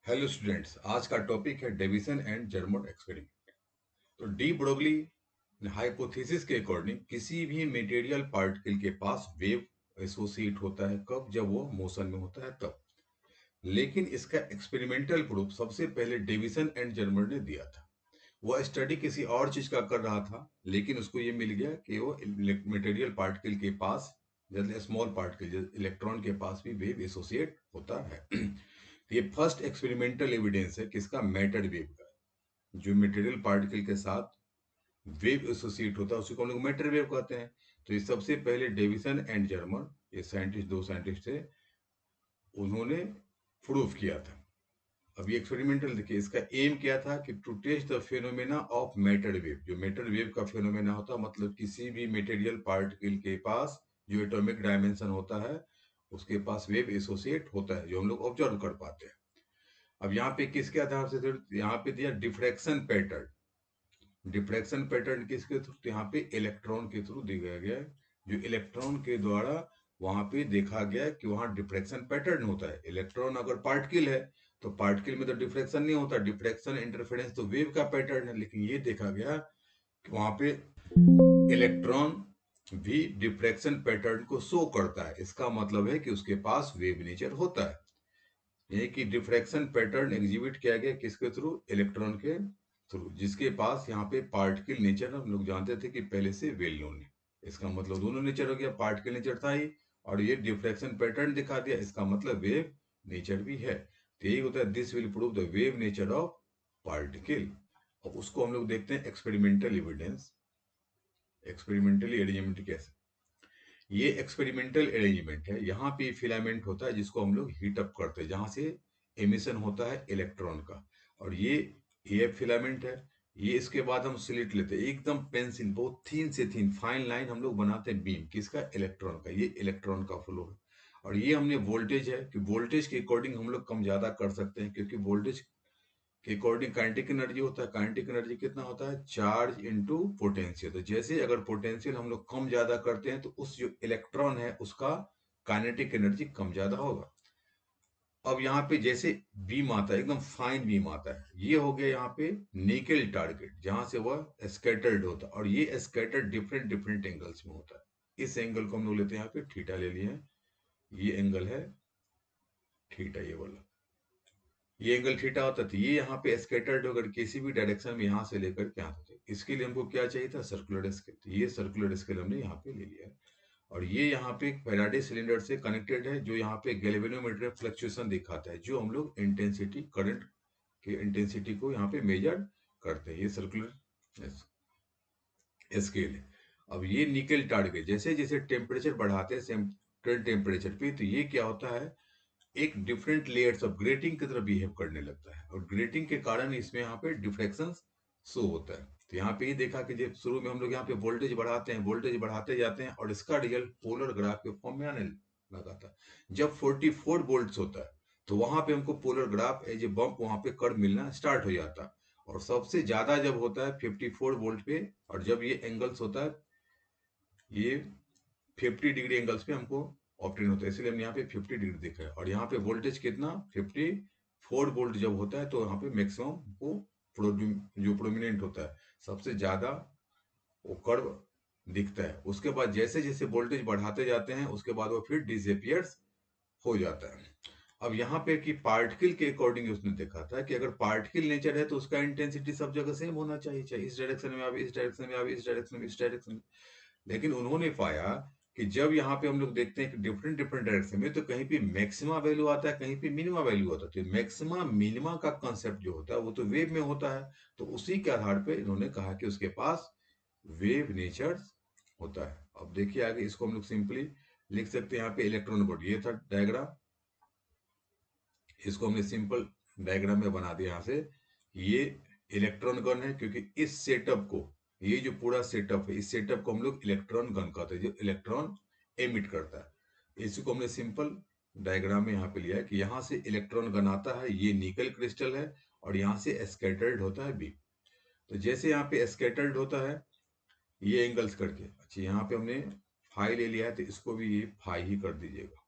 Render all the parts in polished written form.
Hello students, आज का topic है डेविसन एंड जर्मर एक्सपेरिमेंट। तो डी ब्रोगली हाइपोथेसिस के अकॉर्डिंग किसी भी मटेरियल पार्टिकल के पास वेव एसोसिएट होता है कब, जब वो मोशन में होता है तब। लेकिन इसका एक्सपेरिमेंटल प्रूफ सबसे पहले डेविसन एंड जर्मर ने दिया था। वह स्टडी किसी और चीज का कर रहा था, लेकिन उसको ये मिल गया कि वो मटेरियल पार्टिकल के पास, जैसे स्मॉल पार्टिकल इलेक्ट्रॉन के पास भी वेव एसोसिएट होता है। ये फर्स्ट एक्सपेरिमेंटल एविडेंस है किसका, मैटर वेव का। जो मटेरियल पार्टिकल के साथ वेव एसोसिएट होता है उसी को हम लोग मैटर वेव कहते हैं। तो ये सबसे पहले डेविसन एंड जर्मर, ये साइंटिस्ट, दो साइंटिस्ट थे, उन्होंने प्रूफ किया था। अब ये एक्सपेरिमेंटल देखिए, इसका एम क्या था कि to test the phenomena of matter wave. जो मैटर वेव का फेनोमेना होता है, मतलब किसी भी मटेरियल पार्टिकल के पास जो एटॉमिक डायमेंशन होता है उसके पास वेव एसोसिएट होता है, जो हम लोग ऑब्जर्व कर पाते हैं। अब यहाँ पे किसके आधार से, यहाँ पे दिया डिफ्रैक्शन पैटर्न। डिफ्रैक्शन पैटर्न किसके थ्रू, तो यहाँ पे इलेक्ट्रॉन के थ्रू दिया गया है। जो इलेक्ट्रॉन के द्वारा वहां पे देखा गया कि वहां डिफ्रैक्शन पैटर्न होता है। इलेक्ट्रॉन अगर पार्टिकल है तो पार्टिकल में तो डिफ्रैक्शन नहीं होता, डिफ्रैक्शन इंटरफेरेंस तो वेव का पैटर्न है। लेकिन ये देखा गया कि वहां पे इलेक्ट्रॉन भी डिफ्रैक्शन पैटर्न को शो करता है। इसका मतलब है कि उसके पास वेव नेचर होता है। यही कि डिफ्रैक्शन पैटर्न एग्जिबिट किया गया किसके थ्रू, इलेक्ट्रॉन के थ्रू, जिसके पास यहाँ पे पार्टिकल नेचर हम लोग जानते थे कि पहले से वेल नोन है। इसका मतलब दोनों नेचर हो गया, पार्टिकल नेचर था ही और ये डिफ्रैक्शन पैटर्न दिखा दिया, इसका मतलब वेव नेचर भी है। तो यही होता है, this will prove the wave nature of particle. अब उसको हम लोग देखते हैं एक्सपेरिमेंटल एविडेंस। एक्सपेरिमेंटली अरेंजमेंट कैसे, ये एक्सपेरिमेंटल अरेंजमेंट है। यहाँ पे फिलामेंट होता है जिसको हम लोग हीट अप करते हैं, जहां से एमिशन होता है इलेक्ट्रॉन का। और ये फिलामेंट है। ये इसके बाद हम सिलेक्ट लेते हैं एकदम पेंसिल, बहुत थीन से थीन फाइन लाइन हम लोग बनाते हैं बीम किसका, इलेक्ट्रॉन का। ये इलेक्ट्रॉन का फ्लो है। और ये हमने वोल्टेज है कि वोल्टेज के अकॉर्डिंग हम लोग कम ज्यादा कर सकते हैं, क्योंकि वोल्टेज के अकॉर्डिंग काइनेटिक एनर्जी होता है। काइनेटिक एनर्जी कितना होता है, चार्ज इनटू पोटेंशियल। तो जैसे अगर पोटेंशियल हम लोग कम ज्यादा करते हैं तो उस जो इलेक्ट्रॉन है उसका काइनेटिक एनर्जी कम ज्यादा होगा। अब यहाँ पे जैसे बीम आता है, एकदम फाइन बीम आता है, ये हो गया यहाँ पे निकल टारगेट, जहां से वह स्कैटर्ड होता है। और ये स्कैटर्ड डिफरेंट डिफरेंट एंगल्स में होता है। इस एंगल को हम लोग लेते हैं यहाँ पे थीटा ले लिए हैं। ये एंगल है थीटा, ये वाला, ये एंगल थीटा होता था। ये यहाँ पे स्कैटर्ड होकर किसी भी डायरेक्शन में यहाँ से लेकर के यहाँ तक, इसके लिए हमको क्या चाहिए था, सर्कुलर स्केल। तो ये सर्कुलर स्केल हमने यहाँ पे ले लिया है। और ये यहाँ पे एक फैराडे सिलेंडर से कनेक्टेड है, जो यहाँ पे गैल्वेनोमीटर फ्लक्चुएशन दिखाता है, जो हम लोग इंटेंसिटी, करंट के इंटेंसिटी को यहाँ पे मेजर करते हैं। ये सर्कुलर स्केल है। अब ये निकल टारगेट, जैसे जैसे टेम्परेचर बढ़ाते हैं सेम टेम्परेचर पे, तो ये क्या होता है, एक डिफरेंट लेयर्स ऑफ ग्रेटिंग की तरह बिहेव करने लगता है। और ग्रेटिंग के कारण इसमें यहाँ पे डिफ्रैक्शन शो होता है। तो यहाँ पे ये देखा कि जब शुरू में हम लोग यहाँ पे वोल्टेज बढ़ाते हैं, वोल्टेज बढ़ाते जाते हैं और इसका रिजल्ट पोलर ग्राफ के फॉर्म में आने लगा था। जब 44 वोल्ट्स होता है तो वहां पे हमको polar graph as a bump वहां पे कर्व मिलना स्टार्ट हो जाता है। और सबसे ज्यादा जब होता है 54 वोल्ट पे, और जब ये एंगल्स होता है, ये 50 डिग्री एंगल्स पे हमको ऑप्टेन होता है, इसलिए हमने यहाँ पे 50 डिग्री देखा है। और यहाँ पे वोल्टेज कितना, 54 वोल्ट जब होता है तो यहाँ पे मैक्सिमम को जो प्रोमिनेंट होता है, सबसे ज्यादा वो कर्व दिखता है। उसके बाद जैसे जैसे वोल्टेज बढ़ाते जाते हैं उसके बाद वो फिर डिसअपियर्स हो जाता है। अब यहाँ पे कि पार्टिकल के अकॉर्डिंग उसने देखा था कि अगर पार्टिकल नेचर है तो उसका इंटेंसिटी सब जगह सेम होना चाहिए, चाहे इस डायरेक्शन में आवे, इस डायरेक्शन में आवे, इस डायरेक्शन में, इस डायरेक्शन में। लेकिन उन्होंने पाया कि जब यहाँ पे हम लोग देखते हैं कि डिफरेंट डिफरेंट डायरेक्शन में, तो कहीं पे मैक्सिमा वैल्यू आता है, कहीं पे मिनिमा वैल्यू आता है। तो मैक्सिमा मिनिमा का कंसेप्ट जो होता है वो तो वेव में होता है। तो उसी के आधार पे इन्होंने कहा कि उसके पास वेव नेचर होता है। अब देखिए आगे, इसको हम लोग सिंपली लिख सकते हैं। यहाँ पे इलेक्ट्रॉन बोर्ड, ये था डायग्राम, इसको हमने सिंपल डायग्राम में बना दिया। यहाँ से ये इलेक्ट्रॉन गन है, क्योंकि इस सेटअप को, ये जो पूरा सेटअप है, इस सेटअप को हम लोग इलेक्ट्रॉन गन कहते हैं, जो इलेक्ट्रॉन एमिट करता है। इसी को हमने सिंपल डायग्राम में यहाँ पे लिया है कि यहाँ से इलेक्ट्रॉन गन आता है, ये निकल क्रिस्टल है, और यहाँ से स्कैटर्ड होता है बी। तो जैसे यहाँ पे स्कैटर्ड होता है ये एंगल्स करके, अच्छा यहाँ पे हमने फाई ले लिया है तो इसको भी ये फाई ही कर दीजिएगा।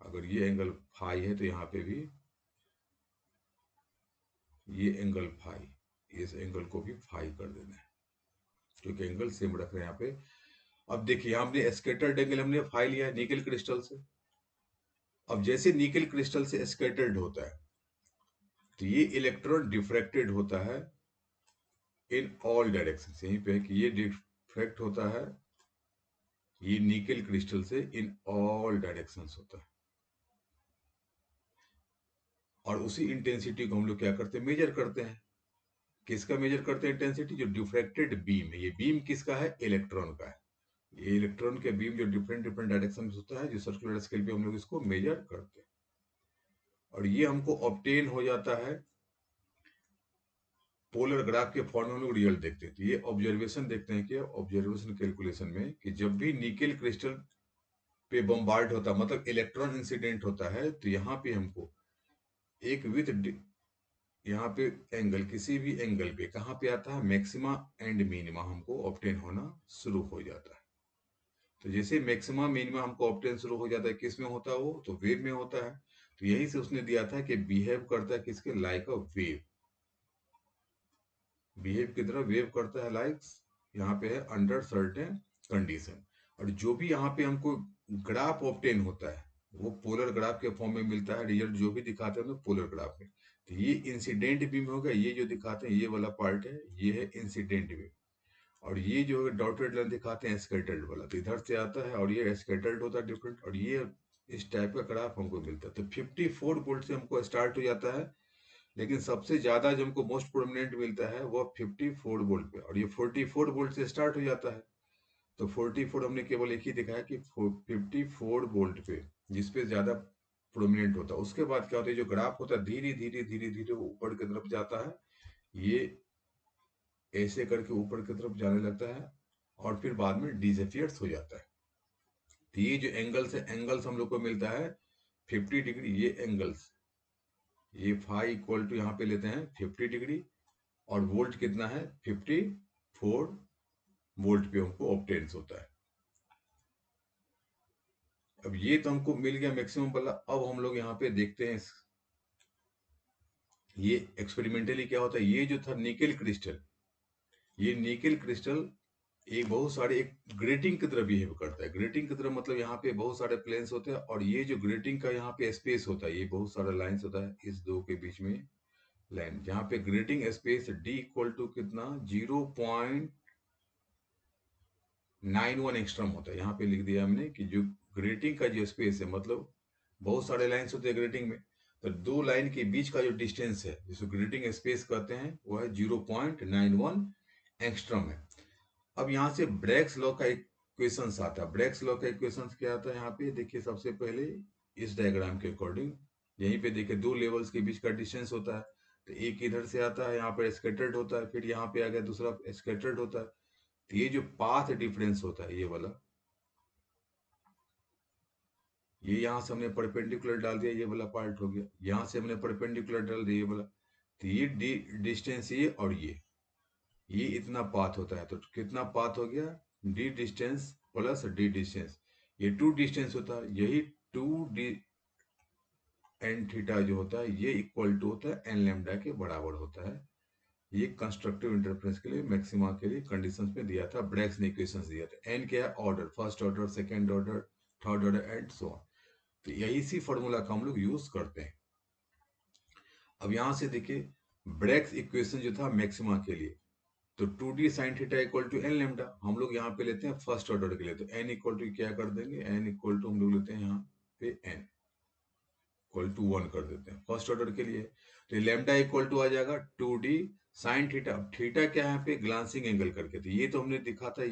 अगर ये एंगल फाई है तो यहाँ पे भी ये एंगल फाई, इस एंगल को भी फाई कर देना है क्योंकि एंगल सेम रख रहे हैं यहाँ पे। अब देखिए हमने स्कैटर्ड एंगल हमने फाई लिया है निकल क्रिस्टल से। अब जैसे निकल क्रिस्टल से स्कैटर्ड होता है तो ये इलेक्ट्रॉन डिफ्रैक्टेड होता है इन ऑल डायरेक्शन। यहीं पे है कि ये डिफ्रैक्ट होता है ये निकल क्रिस्टल से इन ऑल डायरेक्शंस होता है। और उसी इंटेंसिटी को हम लोग क्या करते हैं, मेजर करते हैं। किसका मेजर करते हैं इंटेंसिटी, जो डिफ्रैक्टेड बीम है। ये बीम किसका है, इलेक्ट्रॉन का है। ये इलेक्ट्रॉन के बीम जो डिफरेंट डिफरेंट डायरेक्शन में होता है, जो सर्कुलर स्केल पे हम लोग इसको मेजर करते हैं। और ये हमको ऑब्टेन हो जाता है पोलर ग्राफ के फॉर्म में हम लोग रिजल्ट देखते हैं। तो ये ऑब्जर्वेशन देखते हैं कि ऑब्जर्वेशन कैलकुलेशन में कि जब भी निकेल क्रिस्टल पे बम्बार्ड होता है, मतलब इलेक्ट्रॉन इंसिडेंट होता है, तो यहाँ पे हमको एक विथ यहाँ पे एंगल, किसी भी एंगल पे कहाँ पे आता है, मैक्सिमा एंड मिनिमा हमको ऑब्टेन होना शुरू हो जाता है। तो जैसे मैक्सिमा मिनिमा हमको ऑब्टेन शुरू हो जाता है, किस में होता है वो, तो वेव में होता है। तो यही से उसने दिया था कि बिहेव करता है किसके, लाइक अ वेव। बिहेव की तरह वेव करता है लाइक, यहाँ पे है अंडर सर्टेन कंडीशन। और जो भी यहाँ पे हमको ग्राफ ऑब्टेन होता है वो पोलर ग्राफ के फॉर्म में मिलता है। रिजल्ट जो भी दिखाते हैं पोलर ग्राफ में। तो ये इंसिडेंट बीम होगा, ये जो दिखाते हैं ये वाला पार्ट है, ये है इंसिडेंट बीम। और ये जो डॉटेड लाइन दिखाते हैं स्कैटर्ड वाला, तो इधर से आता है और ये स्कैटर्ड होता है डिफरेंट। और ये इस टाइप का ग्राफ हमको मिलता है। तो 54 वोल्ट से हमको स्टार्ट हो जाता है, लेकिन सबसे ज्यादा जो हमको मोस्ट प्रोमिनेंट मिलता है वो 54 वोल्ट पे। और ये 44 वोल्ट से स्टार्ट हो जाता है। तो 44 हमने केवल एक ही दिखाया कि 54 वोल्ट पे, जिसपे ज्यादा प्रोमिनेंट होता है। उसके बाद क्या होता है, जो ग्राफ होता है धीरे धीरे धीरे धीरे ऊपर की तरफ जाता है। ये ऐसे करके ऊपर की तरफ जाने लगता है और फिर बाद में डिसअपियर्स हो जाता है। तो ये जो एंगल्स है, एंगल्स हम लोग को मिलता है 50 डिग्री। ये एंगल्स, ये फाई इक्वल टू यहाँ पे लेते हैं 50 डिग्री। और वोल्ट कितना है, 54 वोल्ट पे हमको ऑब्टेन्स होता है। अब ये तो हमको मिल गया मैक्सिमम वाला। अब हम लोग यहाँ पे देखते हैं ये एक्सपेरिमेंटली क्या होता है। ये जो था निकेल क्रिस्टल, ये निकेल क्रिस्टल एक बहुत सारे एक ग्रेटिंग की तरह बिहेव करता है। ग्रेटिंग की तरह मतलब यहाँ पे बहुत सारे प्लेन्स होते हैं और ये जो ग्रेटिंग का यहाँ पे स्पेस होता है, ये बहुत सारा लाइंस होता है इस दो के बीच में लाइन, जहाँ पे grating space D equal to कितना, 0.91 एंगस्ट्रॉम होता है। यहाँ पे लिख दिया हमने कि जो ग्रेटिंग का जो स्पेस है, मतलब बहुत सारे लाइन्स होते हैं ग्रेटिंग में, तो दो लाइन के बीच का जो डिस्टेंस है जिसको ग्रेटिंग स्पेस कहते हैं वो है 0.91 एंगस्ट्रॉम है। अब यहाँ से ब्रैग्स लॉ का इक्वेशंस आता है। ब्रैग्स लॉ का इक्वेशंस क्या आता है, यहाँ पे देखिए सबसे पहले इस डायग्राम के अकॉर्डिंग यहीं पे देखिए दो लेवल्स के बीच का डिस्टेंस होता है। तो एक इधर से आता है, यहाँ पर स्कैटर्ड होता है, फिर यहाँ पे आ गया दूसरा स्कैटर्ड होता है। तो ये जो पाथ डिफरेंस होता है ये वाला, ये यहाँ से हमने परपेंडिकुलर डाल दिया, ये वाला पार्ट हो गया। यहाँ से हमने परपेंडिकुलर डाल दिया ये वाला। तो ये डिस्टेंस ये और ये इतना पाथ होता है। तो कितना पाथ हो गया, D distance plus D distance, ये टू डिस्टेंस होता है। यही टू डी एन थीटा जो होता है ये इक्वल टू होता है एन लैम्डा के बराबर होता है। ये कंस्ट्रक्टिव इंटरफेरेंस के लिए मैक्सिमा के लिए कंडीशंस में दिया था, ब्रैग्स ने इक्वेशंस दिया था। एन क्या है, order, first order, second order, third order and so on. तो यही सी फॉर्मूला का हम लोग यूज करते हैं। अब यहां से देखिए ब्रैग्स इक्वेशन जो था मैक्सिमा के लिए, तो 2d sine theta equal to N lambda हम लोग यहाँ पे लेते हैं फर्स्ट ऑर्डर के लिए। तो एन इक्वल टू क्या कर देंगे, एन इक्वल टू हम लोग लेते हैं यहाँ पे एन इक्वल टू 1 कर देते हैं फर्स्ट ऑर्डर के लिए। तो लेमडा इक्वल टू आ जाएगा 2d साइन थीटा। थीटा क्या है यहाँ पे, ग्लांसिंग एंगल करके। तो ये तो हमने दिखा था,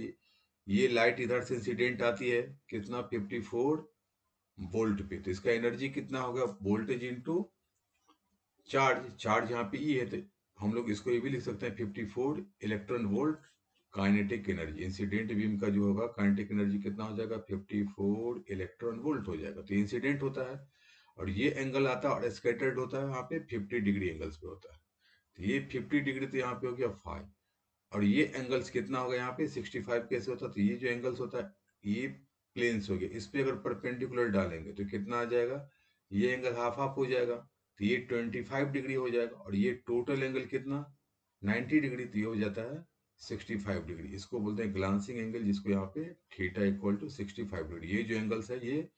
ये लाइट इधर से इंसिडेंट आती है कितना, 54 वोल्ट पे। तो इसका एनर्जी कितना होगा, वोल्टेज इंटू चार्ज। चार्ज यहाँ पे ई है, तो हम लोग इसको ये भी लिख सकते हैं 54 electron volt kinetic energy. Incident beam का जो होगा काइनेटिक एनर्जी कितना हो जाएगा, 54 इलेक्ट्रॉन वोल्ट हो जाएगा। तो इंसिडेंट होता है और ये एंगल आता है और स्कैटर्ड होता है यहाँ पे 50 डिग्री एंगल्स पे होता है। तो ये 50 डिग्री तो यहाँ पे हो गया 5। और ये एंगल्स कितना होगा यहाँ पे 65 कैसे होता है, तो ये जो एंगल्स होता है ये प्लेन्स हो गए। इस पे अगर परपेंडिकुलर डालेंगे तो कितना आ जाएगा, ये एंगल हाफ हाफ हो जाएगा। तो ये 25 डिग्री हो जाएगा, और ये टोटल एंगल कितना 90 डिग्री, तो ये हो जाता है 65 डिग्री। इसको बोलते हैं ग्लांसिंग एंगल, जिसको यहाँ पे थीटा इक्वल टू 65 डिग्री। ये जो एंगल्स है ये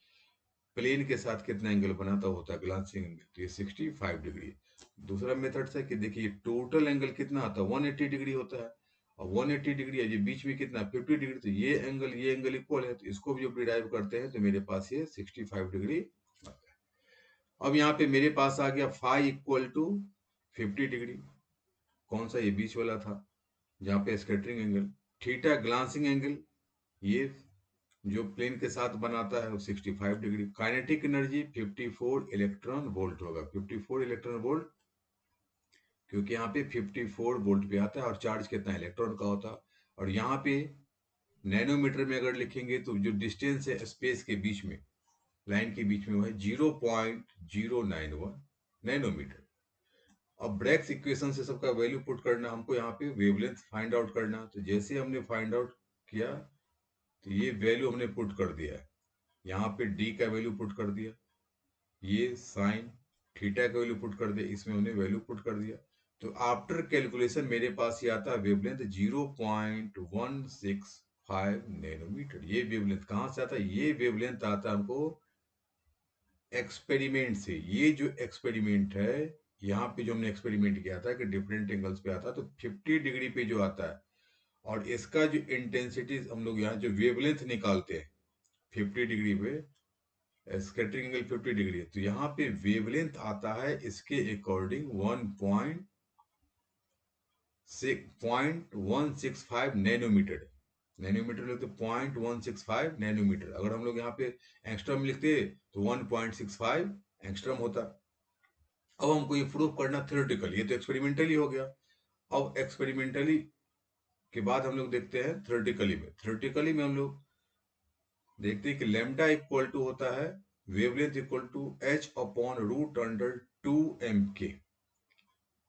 प्लेन के साथ कितना एंगल बनाता होता है ग्लांसिंग एंगल, तो ये 65 डिग्री। दूसरा मेथड से कि देखिए टोटल एंगल कितना आता है 180 डिग्री होता है, और 180 डिग्री है, ये बीच में कितना 50 डिग्री, तो ये एंगल इक्वल है, तो इसको भी जब डिराइव करते हैं तो मेरे पास ये 65 डिग्री आता है। अब यहाँ पे मेरे पास आ गया फाई इक्वल टू 50 डिग्री, कौन सा, ये बीच वाला था जहाँ पे scattering angle. Theta glancing angle, ये जो प्लेन के साथ बनाता है वो 65 degree. Kinetic energy 54 electron volt होगा, 54 इलेक्ट्रॉन वोल्ट, क्योंकि यहाँ पे 54 वोल्ट पे आता है, और चार्ज कितना इलेक्ट्रॉन का होता है। और यहाँ पे नैनोमीटर में अगर लिखेंगे तो जो डिस्टेंस है स्पेस के बीच में, लाइन के बीच में, वो है 0.091 नैनोमीटर। अब ब्रैग्स इक्वेशन से सबका वैल्यू पुट करना, हमको यहाँ पे वेवलेंथ फाइंड आउट करना। तो जैसे हमने फाइंड आउट किया तो ये वैल्यू हमने पुट कर दिया है, यहाँ पे डी का वैल्यू पुट कर दिया, ये साइन थीटा का वैल्यू पुट कर दिया, इसमें हमने वैल्यू पुट कर दिया। तो आफ्टर कैलकुलेशन मेरे पास ये आता है वेवलेंथ 0.165 नैनोमीटर। ये वेवलेंथ कहाँ से आता है, ये वेवलेंथ आता है हमको एक्सपेरिमेंट से। ये जो एक्सपेरिमेंट है, यहाँ पे जो हमने एक्सपेरिमेंट किया था कि डिफरेंट एंगल्स पे आता है, तो 50 डिग्री पे जो आता है, और इसका जो इंटेंसिटी हम लोग यहाँ जो वेवलेंथ निकालते हैं 50 डिग्री पे, स्कैटरिंग एंगल 50 डिग्री है, तो यहाँ पे वेवलेंथ आता है इसके अकॉर्डिंग 1.165 नैनोमीटर। नैनोमीटर लिखते 0.165 नैनोमीटर। अगर हम लोग यहाँ पे एंगस्ट्रम लिखते तो 1.65 एंगस्ट्रम होता। अब हमको ये प्रूफ करना थ्योरेटिकली, ये तो एक्सपेरिमेंटली हो गया। अब एक्सपेरिमेंटली के बाद हम लोग देखते हैं थ्योरेटिकली में। थ्योरेटिकली में हम लोग देखते हैं कि लैम्डा इक्वल टू होता है wavelength equal to h upon root under 2mk।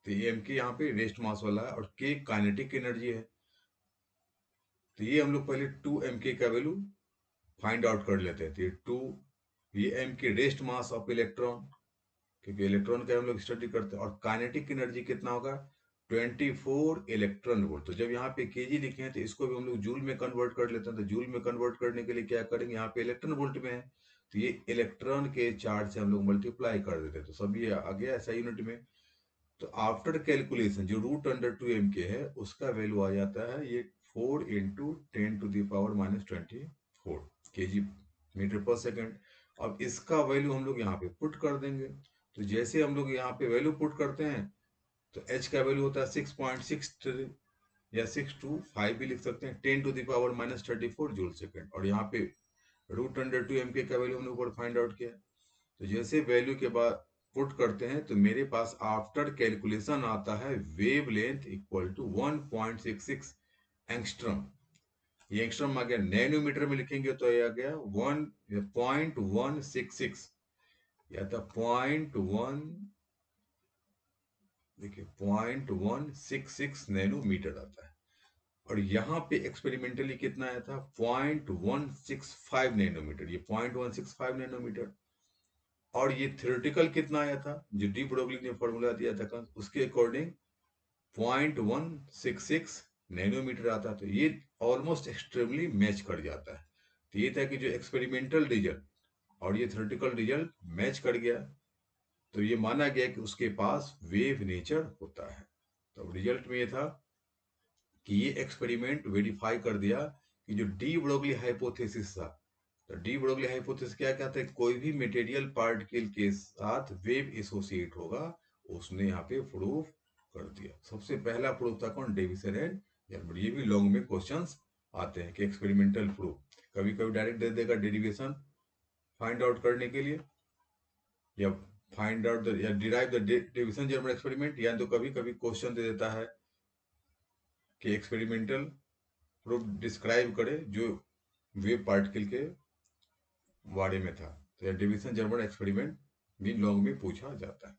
तो ये mk यहाँ पे रेस्ट मास वाला है, और k काइनेटिक एनर्जी है। तो ये हम लोग पहले 2mk का वैल्यू फाइंड आउट कर लेते हैं। तो ये mk rest mass of electron, क्योंकि इलेक्ट्रॉन का हम लोग स्टडी करते हैं। और काइनेटिक एनर्जी कितना होगा 24 इलेक्ट्रॉन वोल्ट। तो जब यहाँ पे केजी लिखे हैं तो इसको भी हम लोग जूल में कन्वर्ट कर लेते हैं। तो जूल में कन्वर्ट करने के लिए क्या करेंगे, यहाँ पे इलेक्ट्रॉन वोल्ट में है, तो ये इलेक्ट्रॉन के चार्ज से हम लोग मल्टीप्लाई कर देते हैं, तो सब ये आ गया ऐसा यूनिट में। तो आफ्टर कैलकुलेशन जो रूट अंडर 2mk है उसका वैल्यू आ जाता है ये 4 इंटू 10⁻24 केजी मीटर पर सेकेंड। अब इसका वैल्यू हम लोग यहाँ पे पुट कर देंगे। तो जैसे हम लोग यहाँ पे वैल्यू पुट करते हैं तो h का वैल्यू होता है 6.63 या 625 भी लिख सकते हैं, 10⁻34 जूल सेकेंड। और यहाँ पे रूट अंडर 2mk का वैल्यू हमने ऊपर फाइंड आउट किया। तो जैसे वैल्यू के बाद पुट करते हैं तो मेरे पास आफ्टर कैलकुलेशन आता है वेवलेंथ इक्वल टू 1.66 एंगस्ट्रम। ये एंगस्ट्रम आ गया, नैनोमीटर में लिखेंगे तो ये आ गया 1.166 या था 0.1, देखिए 0.166 नैनोमीटर आता है। और यहाँ पे एक्सपेरिमेंटली कितना आया था 0.165 नैनोमीटर, ये 0.165 नैनोमीटर। और ये थ्योरेटिकल कितना आया था, जो डी ब्रोगली ने फॉर्मूला दिया था उसके अकॉर्डिंग 0.166 नैनोमीटर आता। तो ये ऑलमोस्ट एक्सट्रीमली मैच कर जाता है। तो ये था कि जो एक्सपेरिमेंटल रिजल्ट और ये थ्योरेटिकल रिजल्ट मैच कर गया, तो ये माना गया कि उसके पास वेव नेचर होता है। तो रिजल्ट में ये था कि ये एक्सपेरिमेंट वेरीफाई कर दिया कि जो डी ब्रोगली हाइपोथेसिस था, तो डी ब्रोगली हाइपोथेसिस क्या कहता है, कोई भी मटेरियल पार्टिकल के साथ वेव एसोसिएट होगा, उसने यहाँ पे प्रूफ कर दिया। सबसे पहला प्रूफ था कौन, डेविसन एंड जर्मर। ये भी लॉन्ग में क्वेश्चंस आते हैं कि एक्सपेरिमेंटल प्रूफ, कभी कभी डायरेक्ट दे देगा डेरिवेशन फाइंड आउट करने के लिए, या फाइंड आउट या derive the Davisson Germer experiment, या तो कभी कभी क्वेश्चन दे देता है कि एक्सपेरिमेंटल प्रूफ डिस्क्राइब करे जो वेव पार्टिकल के बारे में था। तो डिविजन जर्मर एक्सपेरिमेंट भी लॉन्ग में पूछा जाता है।